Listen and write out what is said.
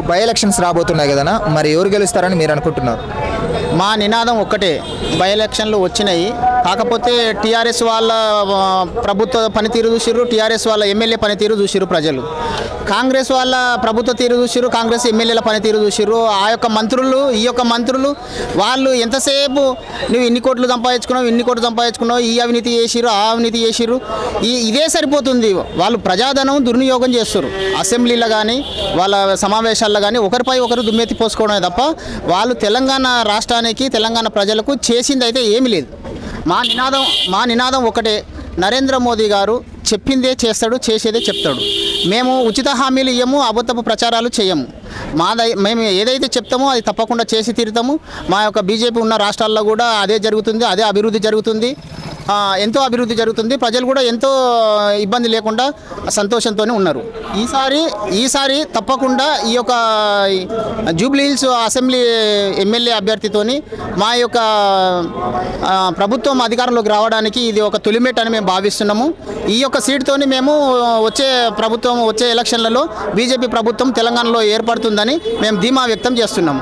By elections రాబోతున్నాయి కదనా, మరి ఎవరు గెలుస్తారని మీరు అనుకుంటున్నారు? మా నినాదం ఒక్కటే, బై ఎలక్షన్లు వచ్చినాయి, కాకపోతే టీఆర్ఎస్ వాళ్ళ ప్రభుత్వ పనితీరు చూసిర్రు, టీఆర్ఎస్ వాళ్ళ ఎమ్మెల్యే పనితీరు చూసిర్రు ప్రజలు. కాంగ్రెస్ వాళ్ళ ప్రభుత్వ తీరు చూసిర్రు, కాంగ్రెస్ ఎమ్మెల్యేల పనితీరు చూసిర్రు. ఆ యొక్క మంత్రులు, ఈ యొక్క మంత్రులు వాళ్ళు ఎంతసేపు నువ్వు ఇన్ని కోట్లు సంపాదించుకున్నావు, ఇన్ని కోట్లు సంపాదించుకున్నావు, ఈ అవినీతి చేసిర్రు, ఆ అవినీతి చేసిర్రు, ఇదే సరిపోతుంది. వాళ్ళు ప్రజాధనం దుర్వినియోగం చేస్తారు. అసెంబ్లీలో కానీ వాళ్ళ సమావేశాల్లో కానీ ఒకరిపై ఒకరు దుమ్మెత్తి పోసుకోవడమే తప్ప వాళ్ళు తెలంగాణ రాష్ట్రానికి, తెలంగాణ ప్రజలకు చేసింది అయితే ఏమీ లేదు. మా నినాదం ఒకటే, నరేంద్ర మోదీ గారు చెప్పిందే చేస్తాడు, చేసేదే చెప్తాడు. మేము ఉచిత హామీలు ఇవ్వము, అబద్ధపు ప్రచారాలు చేయము. మేము ఏదైతే చెప్తామో అది తప్పకుండా చేసి తీరుతాము. మా యొక్క బీజేపీ ఉన్న రాష్ట్రాల్లో కూడా అదే జరుగుతుంది, అదే అభివృద్ధి జరుగుతుంది, ఎంతో అభివృద్ధి జరుగుతుంది. ప్రజలు కూడా ఎంతో ఇబ్బంది లేకుండా సంతోషంతోనే ఉన్నారు. ఈసారి తప్పకుండా ఈ యొక్క జూబ్లీహిల్స్ అసెంబ్లీ ఎమ్మెల్యే అభ్యర్థితోని మా యొక్క ప్రభుత్వం అధికారంలోకి రావడానికి ఇది ఒక తొలిమెట్ అని మేము భావిస్తున్నాము. ఈ యొక్క సీటుతోని మేము వచ్చే ఎలక్షన్లలో బీజేపీ ప్రభుత్వం తెలంగాణలో ఏర్పడుతుందని మేము ధీమా వ్యక్తం చేస్తున్నాము.